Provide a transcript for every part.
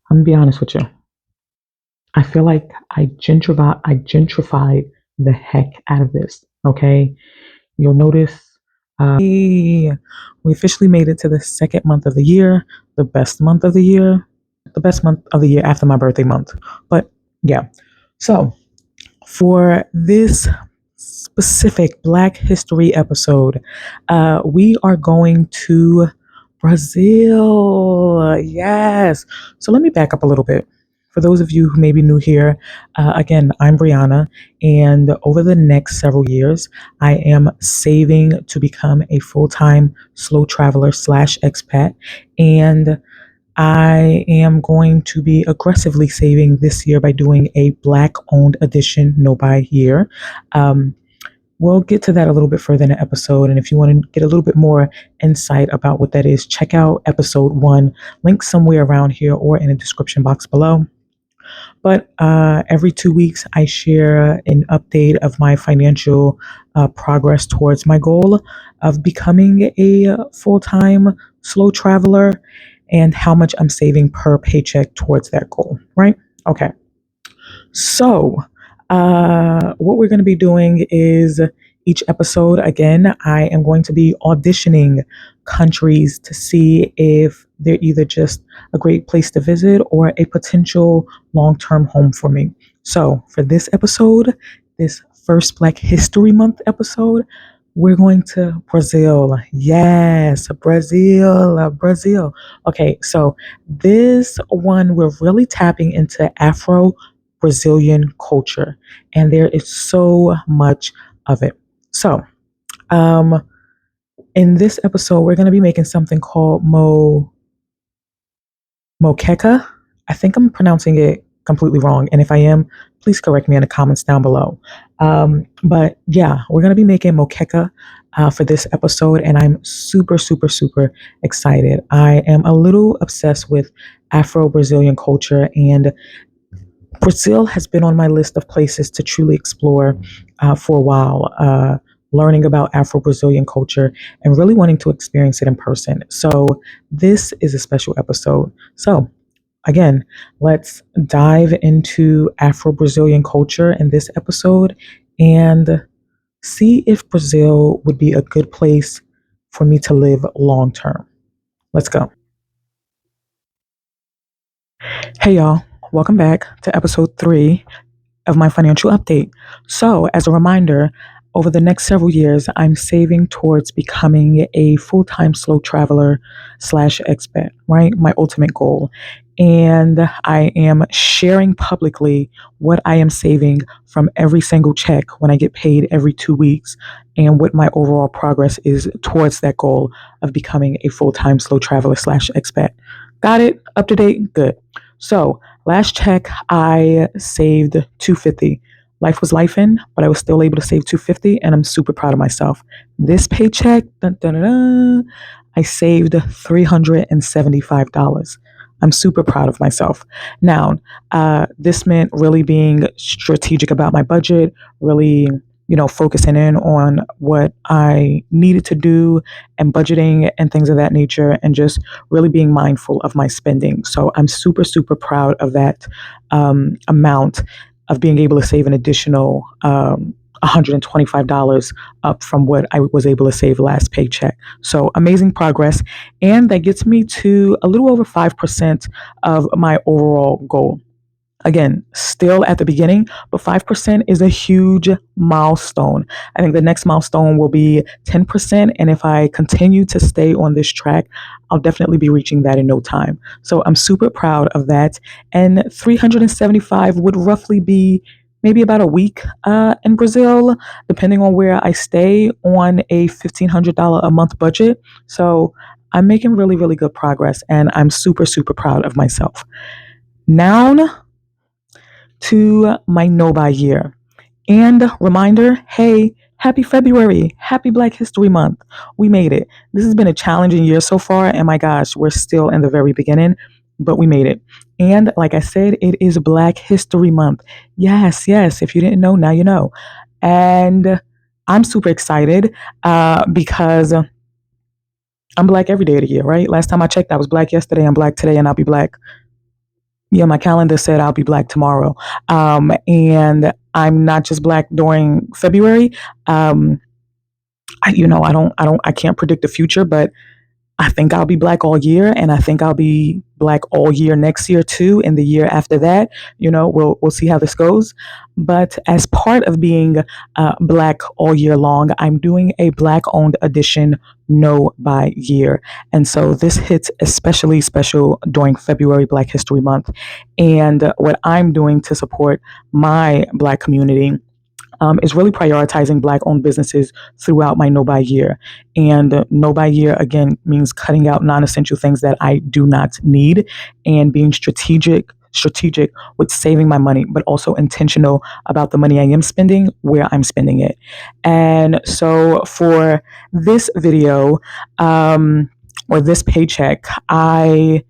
I'm gonna be honest with you. I feel like I gentrified the heck out of this. Okay, you'll notice. Hey, we officially made it to the second month of the year, the best month of the year, the best month of the year after my birthday month. But yeah, so for this specific Black History episode, we are going to Brazil. Yes. So let me back up a little bit. For those of you who may be new here, again, I'm Brianna, and over the next several years, I am saving to become a full time slow traveler slash expat. And I am going to be aggressively saving this year by doing a Black owned edition, no buy year. Um, we'll get to that a little bit further in the episode. And if you want to get a little bit more insight about what that is, check out episode 1, link somewhere around here or in the description box below. But every 2 weeks, I share an update of my financial progress towards my goal of becoming a full time slow traveler and how much I'm saving per paycheck towards that goal, right? Okay. So, what we're going to be doing is each episode, again, I am going to be auditioning countries to see if they're either just a great place to visit or a potential long term home for me. So, for this episode, this first Black History Month episode, we're going to Brazil. Yes, Brazil, Brazil. Okay, so this one, we're really tapping into Afro-Brazilian culture, and there is so much of it. So, um, in this episode, we're going to be making something called Moqueca. I think I'm pronouncing it completely wrong. And if I am, please correct me in the comments down below. But yeah, we're going to be making Moqueca for this episode. And I'm super, super, super excited. I am a little obsessed with Afro-Brazilian culture. And Brazil has been on my list of places to truly explore for a while. Learning about Afro-Brazilian culture and really wanting to experience it in person. So this is a special episode. So again, let's dive into Afro-Brazilian culture in this episode and see if Brazil would be a good place for me to live long term. Let's go. Hey y'all, welcome back to episode 3 of my financial update. So, as a reminder, over the next several years, I'm saving towards becoming a full time slow traveler slash expat, right? My ultimate goal. And I am sharing publicly what I am saving from every single check when I get paid every 2 weeks and what my overall progress is towards that goal of becoming a full time slow traveler slash expat. Got it? Up to date? Good. So, last check, I saved $250. Life was lifing, but I was still able to save $250, and I'm super proud of myself. This paycheck, dun, dun, dun, dun, I saved $375. I'm super proud of myself. Now, this meant really being strategic about my budget, really, focusing in on what I needed to do and budgeting and things of that nature, and just really being mindful of my spending. So I'm super, super proud of that amount of being able to save an additional $125 up from what I was able to save last paycheck. So amazing progress. And that gets me to a little over 5% of my overall goal. Again, still at the beginning, but 5% is a huge milestone. I think the next milestone will be 10%. And if I continue to stay on this track, I'll definitely be reaching that in no time. So I'm super proud of that. And 375 would roughly be maybe about a week in Brazil, depending on where I stay on a $1,500 a month budget. So I'm making really, really good progress, and I'm super, super proud of myself. Now, to my no buy year. And reminder, hey, happy February, happy Black History Month. We made it. This has been a challenging year so far, and my gosh, we're still in the very beginning, but we made it. And like I said, it is Black History Month. Yes, yes, if you didn't know, now you know. And I'm super excited because I'm Black every day of the year, right? Last time I checked, I was Black yesterday, I'm Black today, and I'll be Black Yeah, my calendar said I'll be black tomorrow. And I'm not just black during February. Um, I can't predict the future, but I think I'll be black all year, and I think I'll be black all year next year too, and the year after that. We'll see how this goes. But as part of being black all year long, I'm doing a black-owned edition No by Year, and so this hits especially special during February Black History Month. And what I'm doing to support my black community is really prioritizing Black owned businesses throughout my no buy year. And no buy year, again, means cutting out non essential things that I do not need and being strategic with saving my money, but also intentional about the money I am spending, where I'm spending it. And so for this video, or this paycheck, I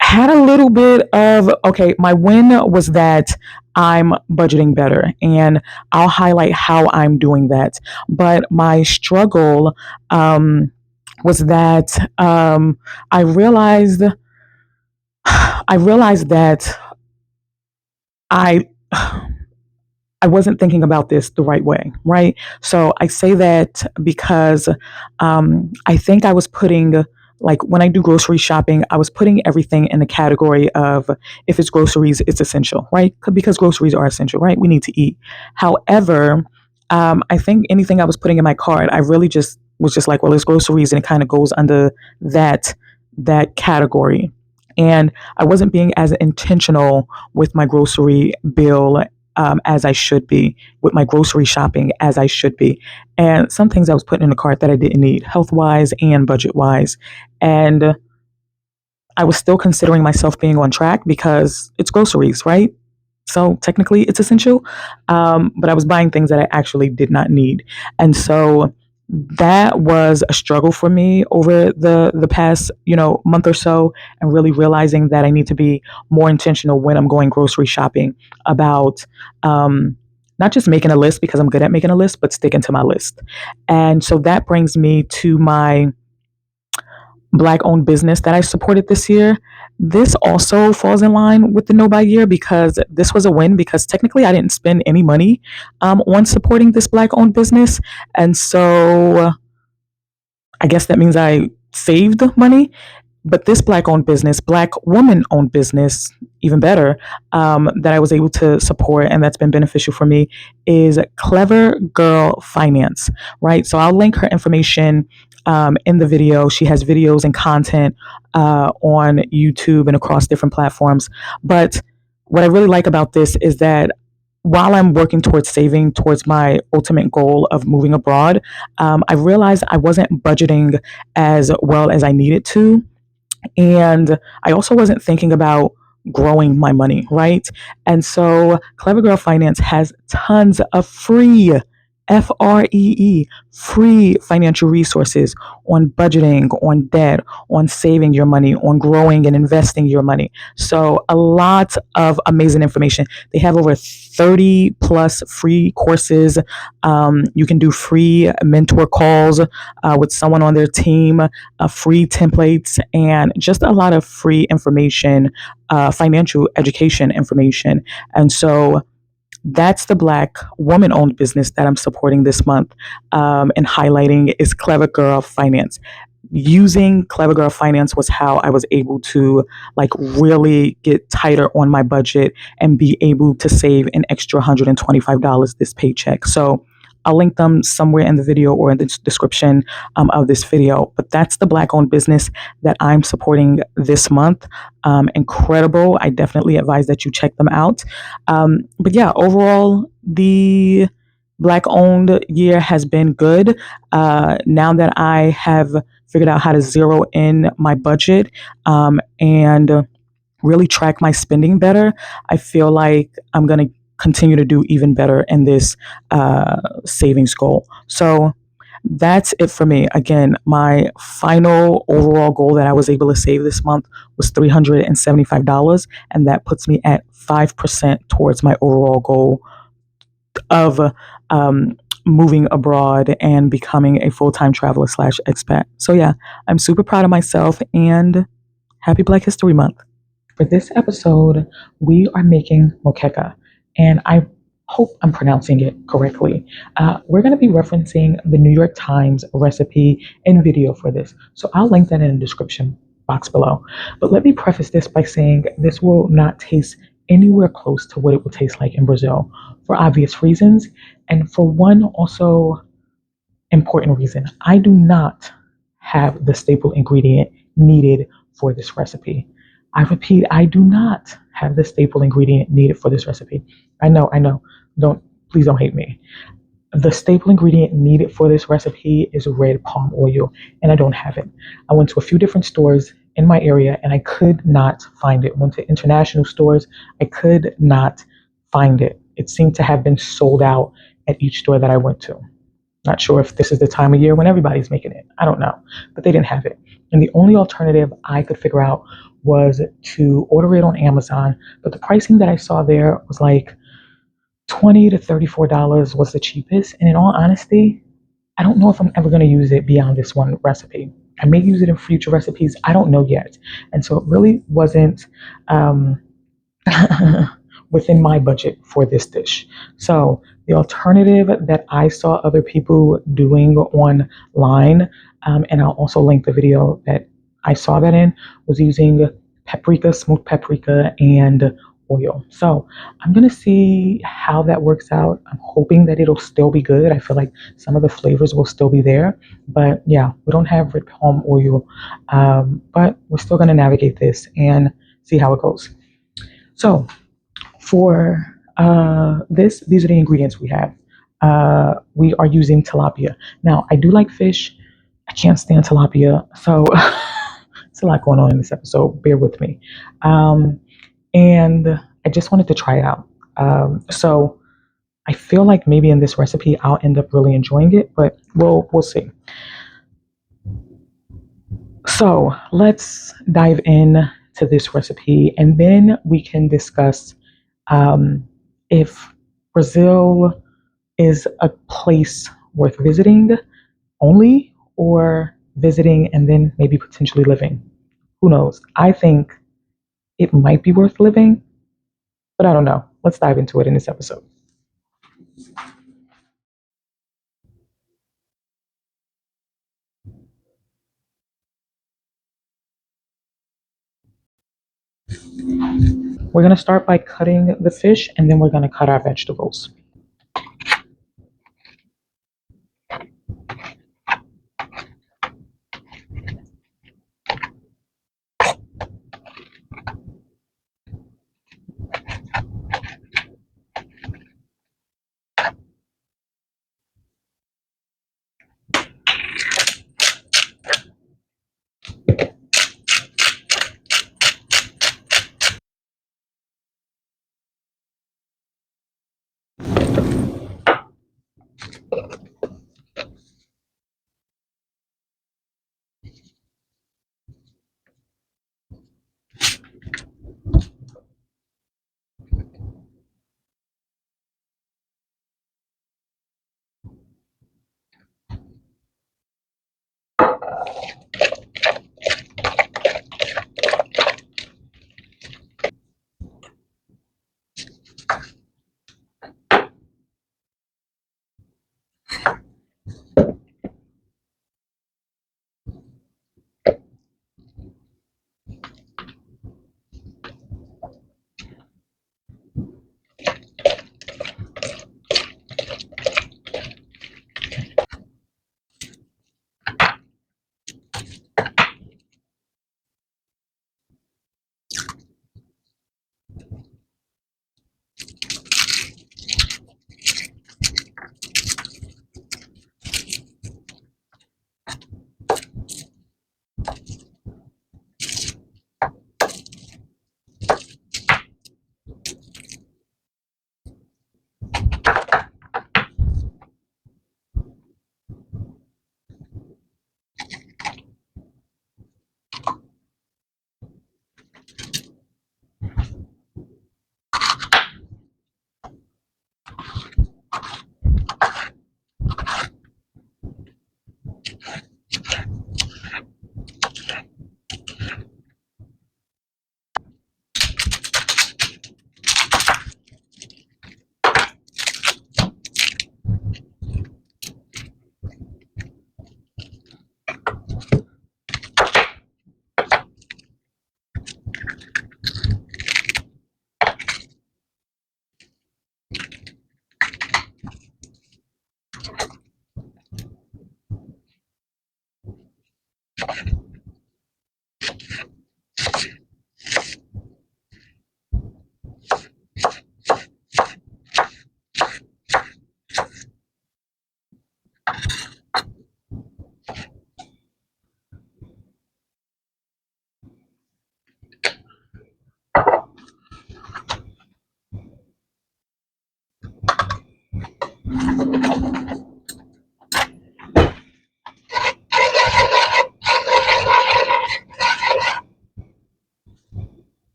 had a little bit of, okay, my win was that I'm budgeting better, and I'll highlight how I'm doing that. But my struggle was that I realized that I I wasn't thinking about this the right way, right? So I say that because I think I was putting, like, when I do grocery shopping, I was putting everything in the category of, if it's groceries, it's essential, right? Because groceries are essential, right? We need to eat. However, I think anything I was putting in my cart, I really just was just like, well, it's groceries, and it kind of goes under that category. And I wasn't being as intentional with my grocery bill as I should be, with my grocery shopping as I should be. And some things I was putting in the cart that I didn't need, health wise and budget wise. And I was still considering myself being on track because it's groceries, right? So technically it's essential. But I was buying things that I actually did not need. And so that was a struggle for me over the past month or so, and really realizing that I need to be more intentional when I'm going grocery shopping about not just making a list because I'm good at making a list, but sticking to my list. And so that brings me to my Black owned business that I supported this year. This also falls in line with the no buy year because this was a win, because technically I didn't spend any money on supporting this Black owned business. And so I guess that means I saved money. But this Black owned business, Black woman owned business, even better, that I was able to support and that's been beneficial for me, is Clever Girl Finance, right? So I'll link her information in the video. She has videos and content on YouTube and across different platforms. But what I really like about this is that while I'm working towards saving towards my ultimate goal of moving abroad, I realized I wasn't budgeting as well as I needed to. And I also wasn't thinking about growing my money, right? And so Clever Girl Finance has tons of free, free financial resources on budgeting, on debt, on saving your money, on growing and investing your money. So a lot of amazing information. They have over 30 plus free courses. You can do free mentor calls with someone on their team, free templates, and just a lot of free information, financial education information. And so that's the Black woman owned business that I'm supporting this month, and highlighting is Clever Girl Finance. Using Clever Girl Finance was how I was able to, like, really get tighter on my budget and be able to save an extra $125 this paycheck. So I'll link them somewhere in the video or in the description of this video. But that's the Black owned business that I'm supporting this month. Incredible. I definitely advise that you check them out. But yeah, overall, the Black owned year has been good. Now that I have figured out how to zero in my budget and really track my spending better, I feel like I'm going to continue to do even better in this savings goal. So that's it for me. Again, my final overall goal that I was able to save this month was $375, and that puts me at 5% towards my overall goal of moving abroad and becoming a full-time traveler slash expat. So yeah, I'm super proud of myself, and happy Black History Month. For this episode, we are making moqueca, and I hope I'm pronouncing it correctly. We're going to be referencing the New York Times recipe and video for this, so I'll link that in the description box below. But let me preface this by saying this will not taste anywhere close to what it would taste like in Brazil for obvious reasons, and for one also important reason. I do not have the staple ingredient needed for this recipe. I repeat, I do not have the staple ingredient needed for this recipe. I know. Don't Please don't hate me. The staple ingredient needed for this recipe is red palm oil, and I don't have it. I went to a few different stores in my area and I could not find it. Went to international stores, I could not find it. It seemed to have been sold out at each store that I went to. Not sure if this is the time of year when everybody's making it. I don't know. But they didn't have it. And the only alternative I could figure out was to order it on Amazon. But the pricing that I saw there was like $20 to $34 was the cheapest. And in all honesty, I don't know if I'm ever going to use it beyond this one recipe. I may use it in future recipes. I don't know yet. And so it really wasn't um, within my budget for this dish. So the alternative that I saw other people doing online, and I'll also link the video that I saw that in, was using paprika, smoked paprika, and oil. So I'm gonna see how that works out. I'm hoping that it'll still be good. I feel like some of the flavors will still be there, but yeah, we don't have red palm oil, but we're still gonna navigate this and see how it goes. So for these are the ingredients we have. We are using tilapia. Now, I do like fish. I can't stand tilapia, so it's a lot going on in this episode. Bear with me. And I just wanted to try it out. So I feel like maybe in this recipe I'll end up really enjoying it, but we'll see. So let's dive in to this recipe, and then we can discuss um, if Brazil is a place worth visiting only, or visiting and then maybe potentially living. Who knows? I think it might be worth living, but I don't know. Let's dive into it in this episode. We're going to start by cutting the fish, and then we're going to cut our vegetables.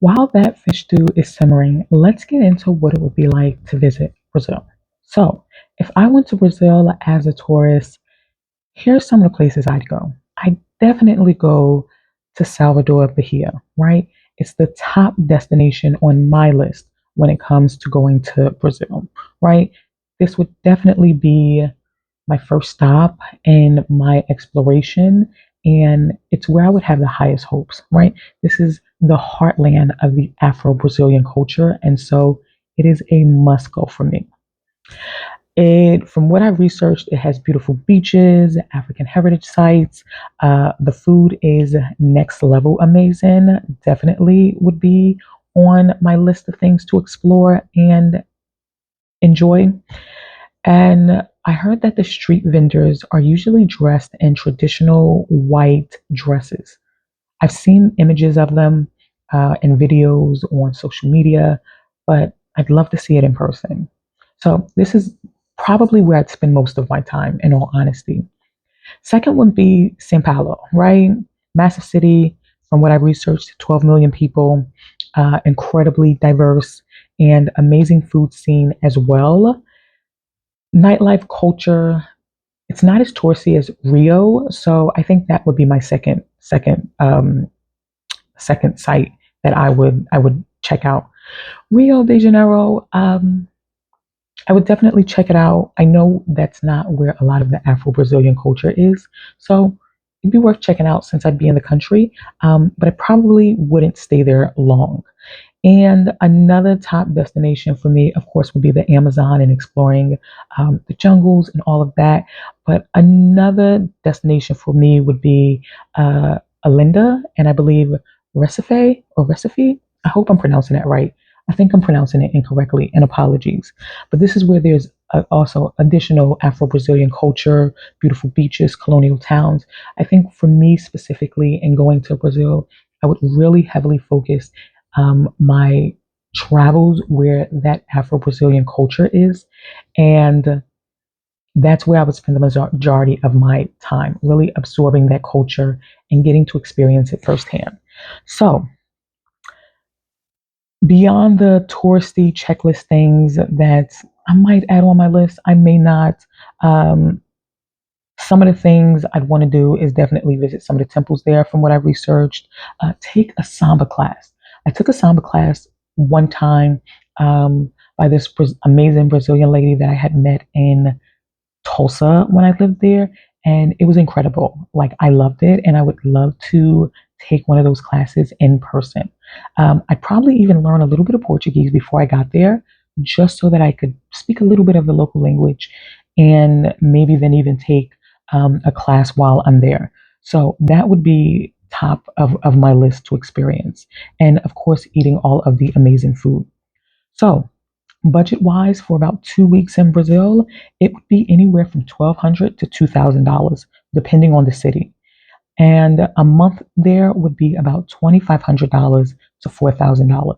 While that fish stew is simmering, let's get into what it would be like to visit Brazil. So, if I went to Brazil as a tourist, here's some of the places I'd go. I definitely go to Salvador, Bahia, right? It's the top destination on my list when it comes to going to Brazil, right? this would definitely be my first stop in my exploration, and it's where I would have the highest hopes, right? This is the heartland of the Afro-Brazilian culture, and so it is a must go for me. From what I've researched, it has beautiful beaches, African heritage sites. The food is next level amazing. Definitely would be on my list of things to explore and enjoy. And I heard that the street vendors are usually dressed in traditional white dresses. I've seen images of them and videos on social media, but I'd love to see it in person. So this is probably where I'd spend most of my time, in all honesty. Second would be Sao Paulo, right? Massive city. From what I researched, 12 million people, incredibly diverse and amazing food scene as well. Nightlife culture. It's not as touristy as Rio, so I think that would be my second site that I would check out. Rio de Janeiro, I would definitely check it out. I know that's not where a lot of the Afro-Brazilian culture is, so it'd be worth checking out since I'd be in the country. But I probably wouldn't stay there long. And another top destination for me, of course, would be the Amazon and exploring the jungles and all of that. But another destination for me would be Alinda and I believe Recife or Recife. I hope I'm pronouncing that right. I think I'm pronouncing it incorrectly, and apologies. But this is where there's also additional Afro-Brazilian culture, beautiful beaches, colonial towns. I think for me specifically, in going to Brazil, I would really heavily focus my travels where that Afro-Brazilian culture is, and that's where I would spend the majority of my time, really absorbing that culture and getting to experience it firsthand. So, beyond the touristy checklist things that I might add on my list, I may not. Um, some of the things I'd want to do is definitely visit some of the temples there from what I've researched. Take a samba class. I took a samba class one time by this amazing Brazilian lady that I had met in Tulsa when I lived there, and it was incredible. Like, I loved it, and I would love to take one of those classes in person. I'd probably even learn a little bit of Portuguese before I got there, just so that I could speak a little bit of the local language, and maybe then even take a class while I'm there. So that would be top of my list to experience. And of course, eating all of the amazing food. So budget wise, for about 2 weeks in Brazil, it would be anywhere from $1,200 to $2,000, depending on the city. And a month there would be about $2,500 to $4,000.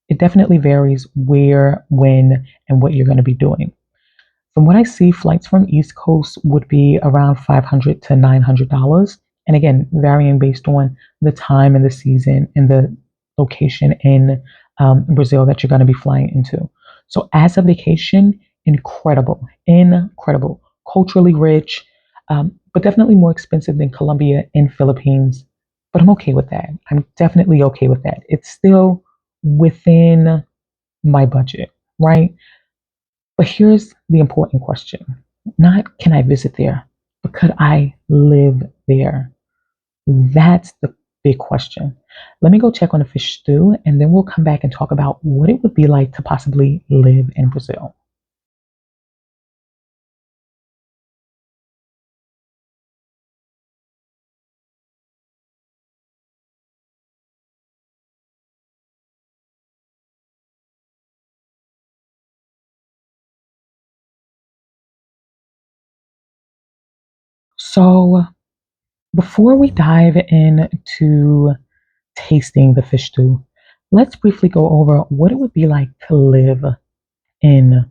It definitely varies where, when, and what you're going to be doing. From what I see, flights from East Coast would be around $500 to $900. And again, varying based on the time and the season and the location in Brazil that you're going to be flying into. So, as a vacation, incredible, incredible, culturally rich, but definitely more expensive than Colombia and Philippines. But I'm okay with that. I'm definitely okay with that. It's still within my budget, right? But here's the important question. Not can I visit there, but could I live there? That's the big question. Let me go check on the fish stew, and then we'll come back and talk about what it would be like to possibly live in Brazil. So, before we dive into tasting the fish stew, let's briefly go over what it would be like to live in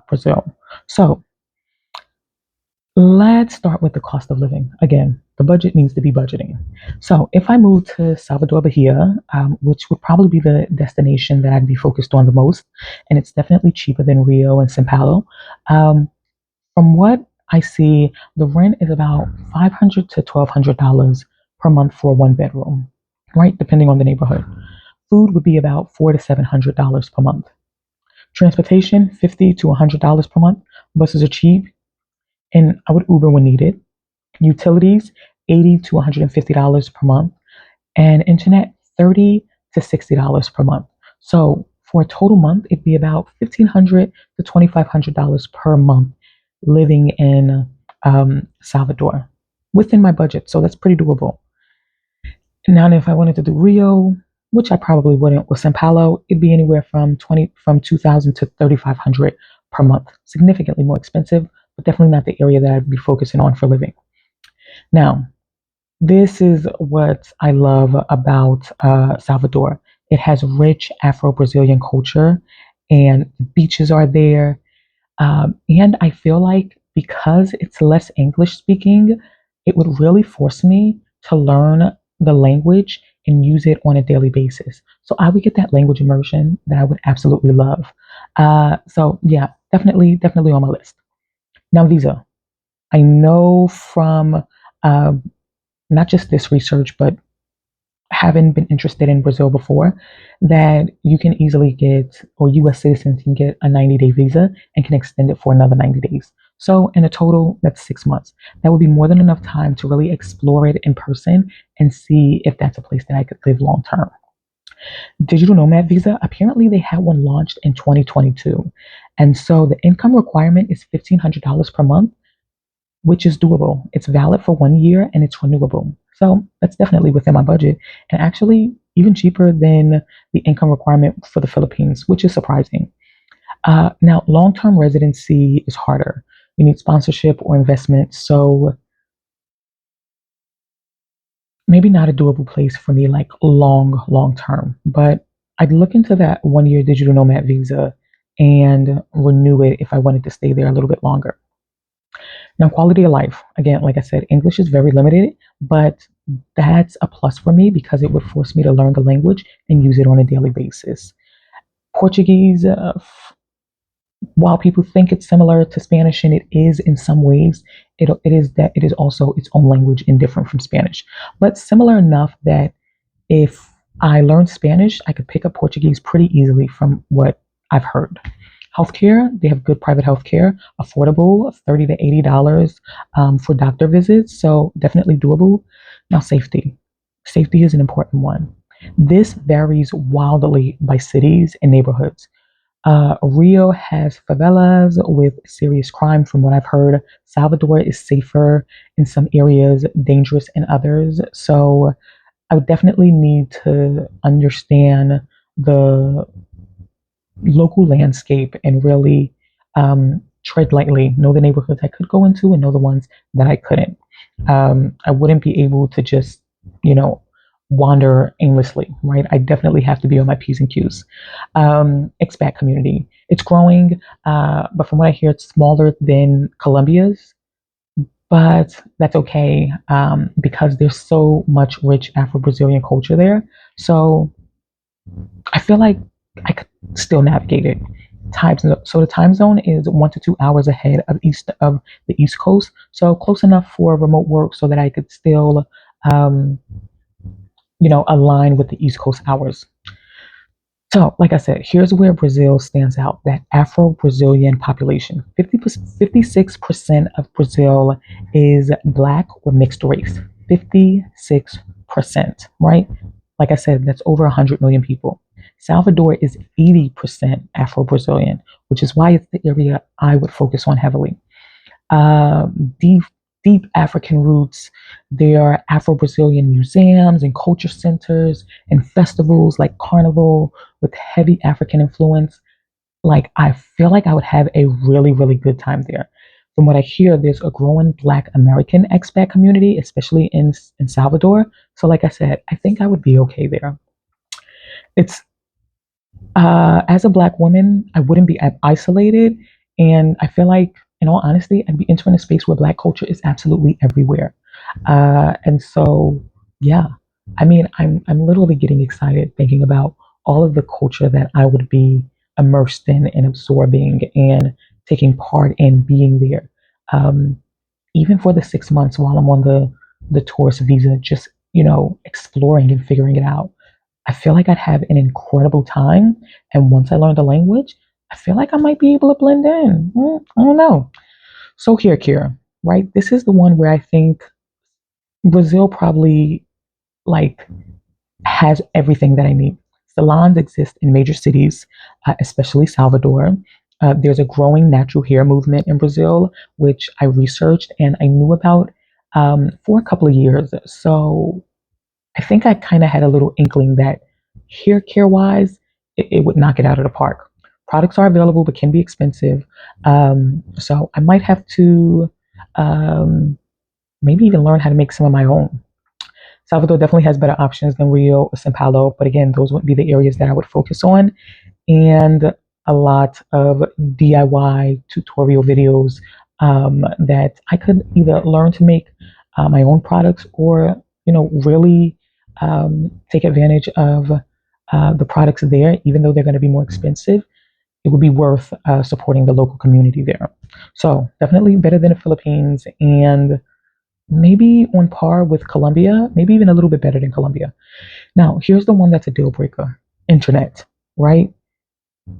Brazil. So, let's start with the cost of living. Again, the budget needs to be budgeting. So, if I move to Salvador, Bahia, which would probably be the destination that I'd be focused on the most, and it's definitely cheaper than Rio and Sao Paulo. Um, from what I see, the rent is about $500 to $1,200 per month for a one bedroom, right? Depending on the neighborhood. Food would be about $400 to $700 per month. Transportation, $50 to $100 per month. Buses are cheap, and I would Uber when needed. Utilities, $80 to $150 per month, and internet, $30 to $60 per month. So for a total month, it'd be about $1,500 to $2,500 per month living in Salvador within my budget. So that's pretty doable. Now, if I wanted to do Rio, which I probably wouldn't, with Sao Paulo, it'd be anywhere from 2,000 to 3,500 per month. Significantly more expensive, but definitely not the area that I'd be focusing on for living. Now, this is what I love about Salvador. It has rich Afro-Brazilian culture, and beaches are there. And I feel like because it's less English speaking, it would really force me to learn the language and use it on a daily basis. So I would get that language immersion that I would absolutely love. So yeah, definitely on my list. Now, visa. I know from uh, not just this research, but having been interested in Brazil before, that you can easily get, or US citizens can get a 90-day visa and can extend it for another 90 days. So, in a total, that's 6 months. That would be more than enough time to really explore it in person and see if that's a place that I could live long term. Digital nomad visa, apparently, they had one launched in 2022. And so the income requirement is $1,500 per month, which is doable. It's valid for 1 year and it's renewable. So that's definitely within my budget and actually even cheaper than the income requirement for the Philippines, which is surprising. Now, long term residency is harder. You need sponsorship or investment. So maybe not a doable place for me, like long term. But I'd look into that 1 year digital nomad visa and renew it if I wanted to stay there a little bit longer. Now, quality of life, again, like I said, English is very limited, but that's a plus for me because it would force me to learn the language and use it on a daily basis. Portuguese, while people think it's similar to Spanish, and it is in some ways, it is also its own language and different from Spanish, but similar enough that if I learned Spanish, I could pick up Portuguese pretty easily from what I've heard. Healthcare, they have good private healthcare, affordable, $30 to $80 for doctor visits, so definitely doable. Now, safety. Safety is an important one. This varies wildly by cities and neighborhoods. Rio has favelas with serious crime, from what I've heard. Salvador is safer in some areas, dangerous in others. So I would definitely need to understand the local landscape and really tread lightly, know the neighborhoods I could go into and know the ones that I couldn't. I wouldn't be able to just, you know, wander aimlessly, right? I definitely have to be on my P's and Q's. Expat community, it's growing, but from what I hear, it's smaller than Colombia's, but that's okay because there's so much rich Afro-Brazilian culture there. So I feel like I could still navigate it. So the time zone is 1 to 2 hours ahead of the East Coast, so close enough for remote work so that I could still, um, align with the East Coast hours. So, like I said, here's where Brazil stands out, that Afro Brazilian population. 56% of Brazil is Black or mixed race. 56%, right? Like I said, that's over 100 million people. Salvador is 80% Afro Brazilian, which is why it's the area I would focus on heavily. Deep, deep African roots. There are Afro Brazilian museums and culture centers and festivals like Carnival with heavy African influence. Like, I feel like I would have a really good time there. From what I hear, there's a growing Black American expat community, especially in Salvador. So, like I said, I think I would be okay there. It's as a Black woman, I wouldn't be isolated, and I feel like, in all honesty, I'd be entering a space where Black culture is absolutely everywhere. And so, yeah, I mean, I'm literally getting excited thinking about all of the culture that I would be immersed in and absorbing and taking part in being there. Um, Even for the 6 months while I'm on the tourist visa, just exploring and figuring it out. I feel like I'd have an incredible time. And once I learn the language, I feel like I might be able to blend in. I don't know. So here, Kira, right? This is the one where I think Brazil probably like has everything that I need. Salons exist in major cities, especially Salvador. There's a growing natural hair movement in Brazil, which I researched and I knew about for a couple of years. So I think I kind of had a little inkling that hair care wise, it would knock it out of the park. Products are available but can be expensive. So I might have to um, maybe even learn how to make some of my own. Salvador definitely has better options than Rio or Sao Paulo, but again, those wouldn't be the areas that I would focus on. And a lot of DIY tutorial videos that I could either learn to make my own products or, really take advantage of the products there, even though they're going to be more expensive. It would be worth supporting the local community there. So definitely better than the Philippines and maybe on par with Colombia, maybe even a little bit better than Colombia. Now, here's the one that's a deal breaker: internet, right?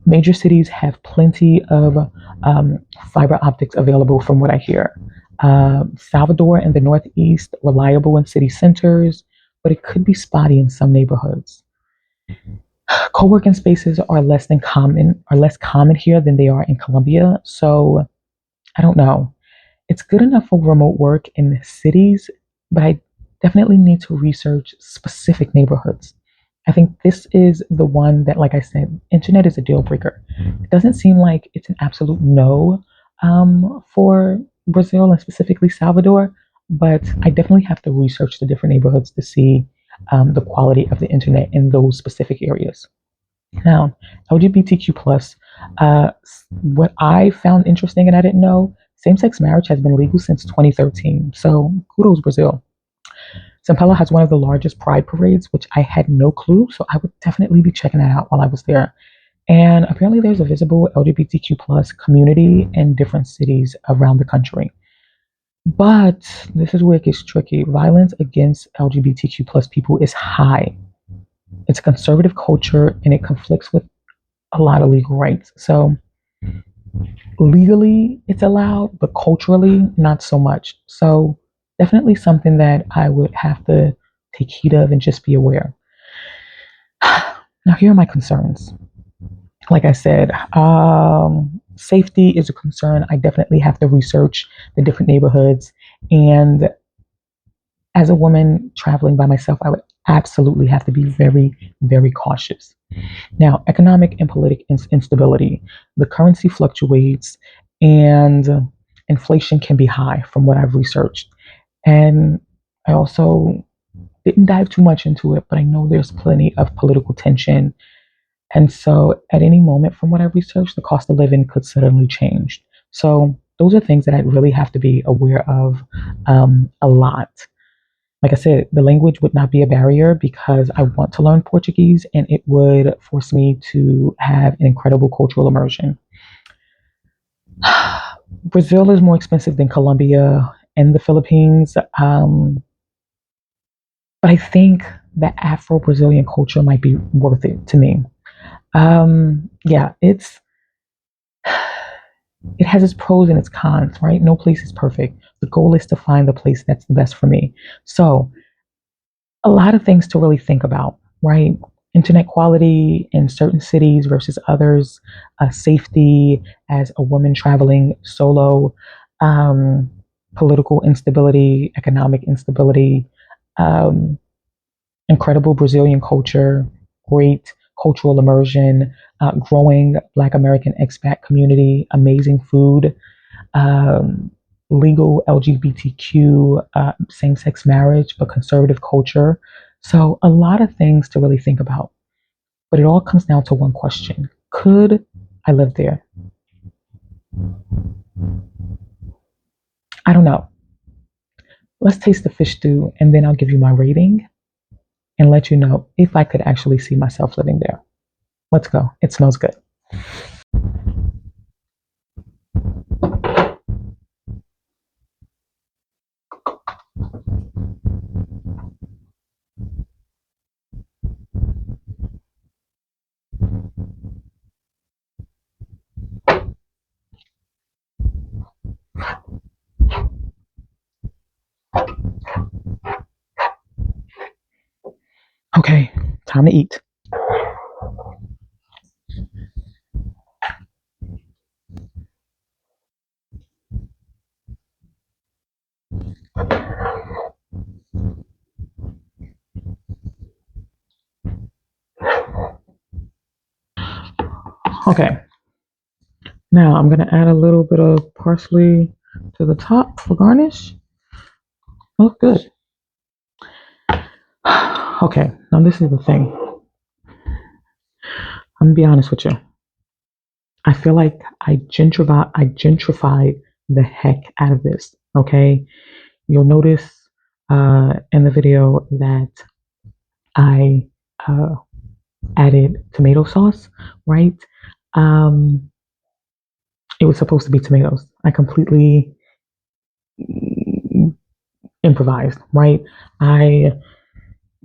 Major cities have plenty of um, fiber optics available, from what I hear. Salvador and the Northeast, reliable in city centers, but it could be spotty in some neighborhoods. Co-working spaces are less common here than they are in Colombia. So I don't know. It's good enough for remote work in cities, but I definitely need to research specific neighborhoods. I think this is the one that, like I said, internet is a deal breaker. It doesn't seem like it's an absolute no for Brazil and specifically Salvador, but I definitely have to research the different neighborhoods to see the quality of the internet in those specific areas. Now, LGBTQ plus, what I found interesting and I didn't know, same-sex marriage has been legal since 2013. So kudos, Brazil. São Paulo has one of the largest pride parades, which I had no clue. So I would definitely be checking that out while I was there. And apparently, there's a visible LGBTQ plus community in different cities around the country. But this is where it gets tricky. Violence against LGBTQ plus people is high. It's a conservative culture and it conflicts with a lot of legal rights. So legally it's allowed, but culturally not so much. So definitely something that I would have to take heed of and just be aware. Now here are my concerns. Like I said, safety is a concern. I definitely have to research the different neighborhoods. And as a woman traveling by myself, I would absolutely have to be very, very cautious. Now, economic and political instability, the currency fluctuates and inflation can be high from what I've researched. And I also didn't dive too much into it, but I know there's plenty of political tension. And so at any moment, from what I've researched, the cost of living could suddenly change. So those are things that I really have to be aware of a lot. Like I said, the language would not be a barrier because I want to learn Portuguese and it would force me to have an incredible cultural immersion. Brazil is more expensive than Colombia and the Philippines, but I think the Afro-Brazilian culture might be worth it to me. Yeah, it has its pros and its cons, right? No place is perfect. The goal is to find the place that's the best for me. So a lot of things to really think about, right? Internet quality in certain cities versus others, safety as a woman traveling solo, um, political instability, economic instability, um, incredible Brazilian culture, great cultural immersion, growing Black American expat community, amazing food, um, legal LGBTQ, same sex marriage, but conservative culture. So, a lot of things to really think about. But it all comes down to one question: could I live there? I don't know. Let's taste the fish stew, and then I'll give you my rating and let you know if I could actually see myself living there. Let's go. It smells good. Time to eat. Okay, now I'm gonna add a little bit of parsley to the top for garnish. Oh, good. Okay, now this is the thing. I'm gonna be honest with you. I feel like I gentrified the heck out of this. Okay, you'll notice in the video that I uh, added tomato sauce, right? Um, it was supposed to be tomatoes. I completely improvised, right? I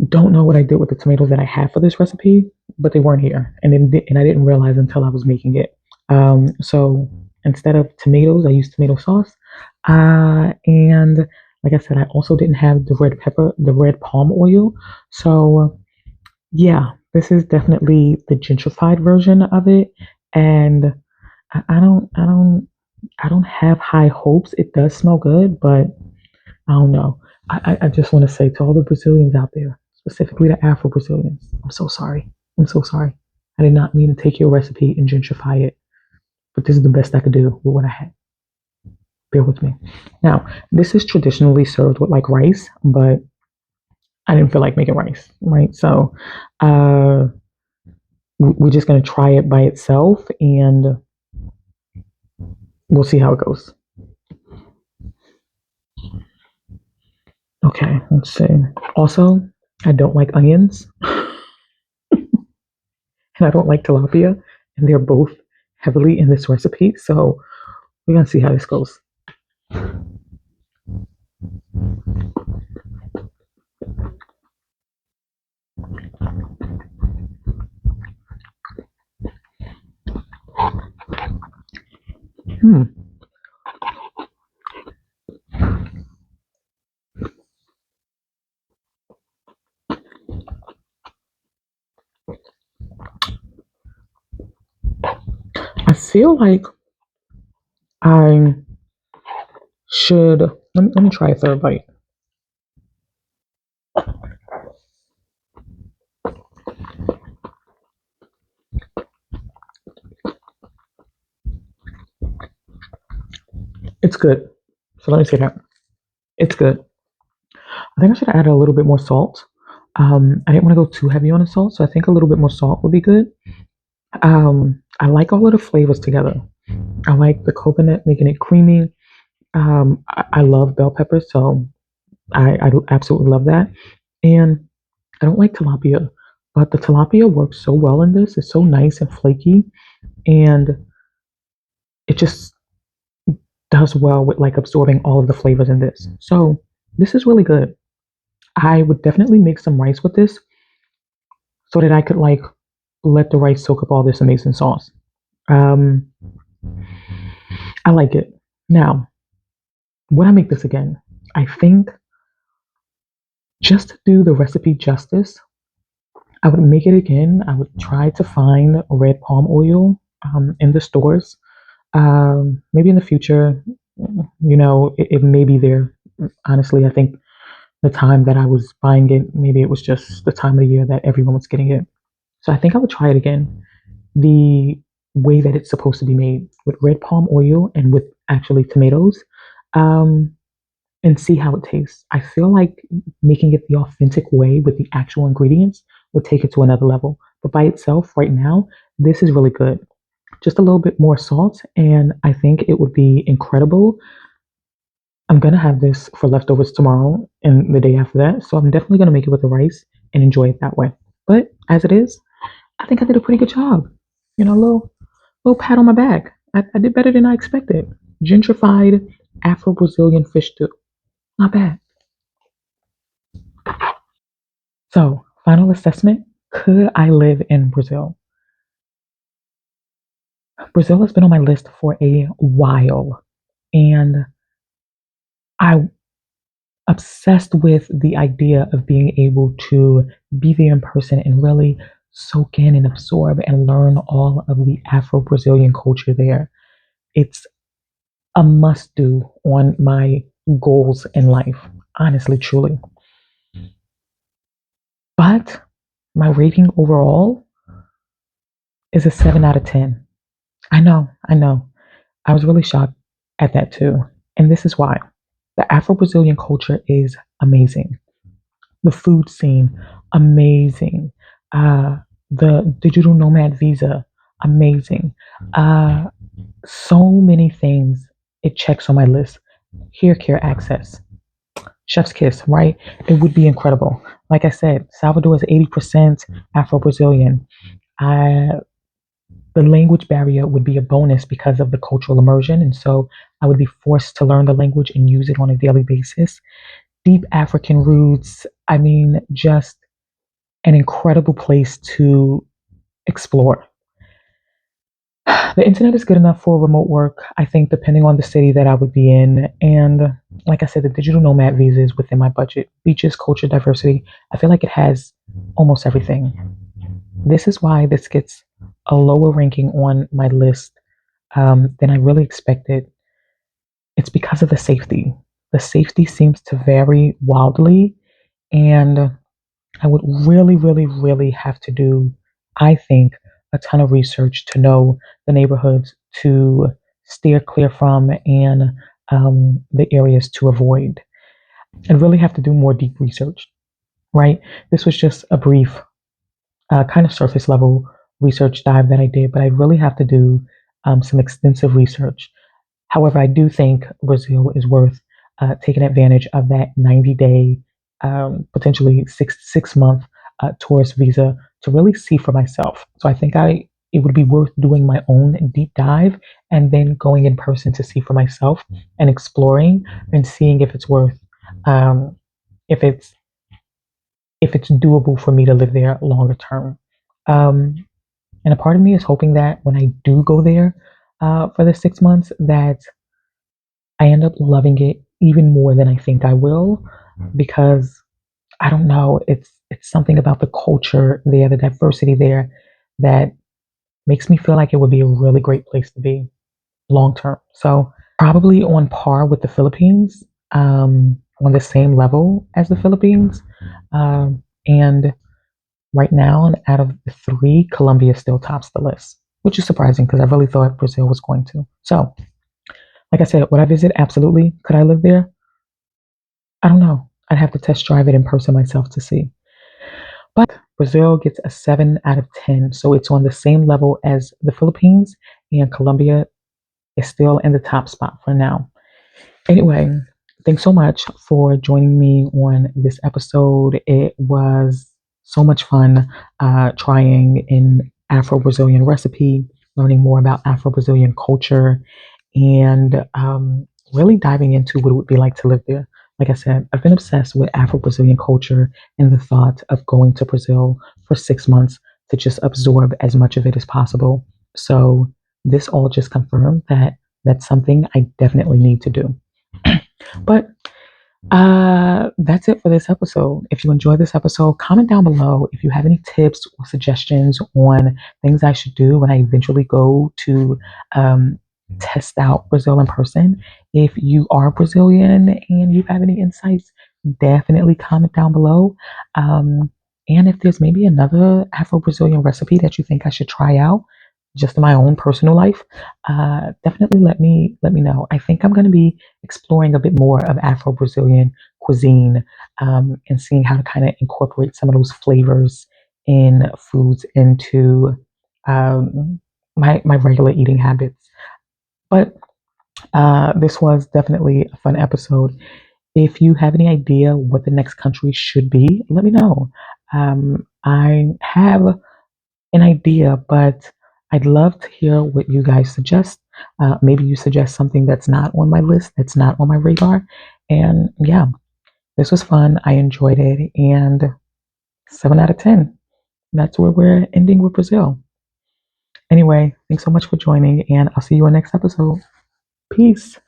don't know what I did with the tomatoes that I had for this recipe, but they weren't here, and I didn't realize until I was making it. So instead of tomatoes, I used tomato sauce, and like I said, I also didn't have the red palm oil. So yeah, this is definitely the gentrified version of it, and I don't have high hopes. It does smell good, but I don't know. I just want to say to all the Brazilians out there, specifically the Afro-Brazilians, I'm so sorry. I'm so sorry. I did not mean to take your recipe and gentrify it, but this is the best I could do with what I had. Bear with me. Now, this is traditionally served with like rice, but I didn't feel like making rice, right? So uh, we're just going to try it by itself and we'll see how it goes. Okay, let's see. Also, I don't like onions and I don't like tilapia, and they're both heavily in this recipe. So we're gonna see how this goes. Hmm. I feel like I should. Let me try a third bite. It's good. So let me say that. It's good. I think I should add a little bit more salt. I didn't want to go too heavy on the salt, so I think a little bit more salt would be good. I like all of the flavors together. I like the coconut making it creamy. I love bell peppers, so I absolutely love that. And I don't like tilapia, but the tilapia works so well in this. It's so nice and flaky, and it just does well with like absorbing all of the flavors in this. So this is really good. I would definitely make some rice with this so that I could like let the rice soak up all this amazing sauce. Um, I like it. Now, when I make this again, I think just to do the recipe justice, I would make it again. I would try to find red palm oil in the stores. Maybe in the future, it may be there. Honestly, I think the time that I was buying it, maybe it was just the time of the year that everyone was getting it. So I think I would try it again the way that it's supposed to be made with red palm oil and with actually tomatoes um, and see how it tastes. I feel like making it the authentic way with the actual ingredients would take it to another level. But by itself, right now, this is really good. Just a little bit more salt, and I think it would be incredible. I'm gonna have this for leftovers tomorrow and the day after that, so I'm definitely gonna make it with the rice and enjoy it that way. But as it is, I think I did a pretty good job. A little pat on my back. I did better than I expected. Gentrified Afro-Brazilian fish stew. Not bad. So, final assessment. Could I live in Brazil? Brazil has been on my list for a while. And I obsessed with the idea of being able to be there in person and really soak in and absorb and learn all of the Afro-Brazilian culture there. It's a must do on my goals in life, honestly, truly. But my rating overall is a 7 out of 10. I know, I know. I was really shocked at that too. And this is why. The Afro Brazilian culture is amazing. The food scene, amazing. Uh, the digital nomad visa, amazing. Uh, so many things it checks on my list. Hair care access, chef's kiss, right? It would be incredible. Like I said, Salvador is 80% Afro Brazilian. I The language barrier would be a bonus because of the cultural immersion. And so I would be forced to learn the language and use it on a daily basis. Deep African roots. I mean, just an incredible place to explore. The internet is good enough for remote work, I think, depending on the city that I would be in. And like I said, the digital nomad visa is within my budget. Beaches, culture, diversity. I feel like it has almost everything. This is why this gets a lower ranking on my list than I really expected. It's because of the safety. The safety seems to vary wildly, and I would really, really, really have to do, I think, a ton of research to know the neighborhoods to steer clear from and the areas to avoid. I'd really have to do more deep research, right? This was just a brief, kind of surface level research dive that I did, but I really have to do some extensive research. However, I do think Brazil is worth taking advantage of that 90-day, potentially six month tourist visa to really see for myself. So I think it would be worth doing my own deep dive and then going in person to see for myself and exploring and seeing if it's worth um, if it's doable for me to live there longer term. Um, and a part of me is hoping that when I do go there for the 6 months, that I end up loving it even more than I think I will because I don't know, it's something about the culture there, the diversity there that makes me feel like it would be a really great place to be long term. So probably on par with the Philippines, on the same level as the Philippines. And right now, out of the three, Colombia still tops the list, which is surprising because I really thought Brazil was going to. So, like I said, would I visit? Absolutely. Could I live there? I don't know. I'd have to test drive it in person myself to see. But Brazil gets a 7 out of 10. So it's on the same level as the Philippines, and Colombia is still in the top spot for now. Anyway, thanks so much for joining me on this episode. It was so much fun trying an Afro Brazilian recipe, learning more about Afro Brazilian culture, and really diving into what it would be like to live there. Like I said, I've been obsessed with Afro Brazilian culture and the thought of going to Brazil for 6 months to just absorb as much of it as possible. So, this all just confirmed that that's something I definitely need to do. But that's it for this episode. If you enjoyed this episode, comment down below if you have any tips or suggestions on things I should do when I eventually go to um, test out Brazil in person. If you are Brazilian and you have any insights, definitely comment down below. And if there's maybe another Afro Brazilian recipe that you think I should try out, just in my own personal life, definitely let me know. I think I'm going to be exploring a bit more of Afro Brazilian cuisine and seeing how to kind of incorporate some of those flavors in foods into my regular eating habits. But this was definitely a fun episode. If you have any idea what the next country should be, let me know. I have an idea, but I'd love to hear what you guys suggest. Maybe you suggest something that's not on my list, that's not on my radar. And yeah, this was fun. I enjoyed it. And 7 out of 10. That's where we're ending with Brazil. Anyway, thanks so much for joining, and I'll see you on next episode. Peace.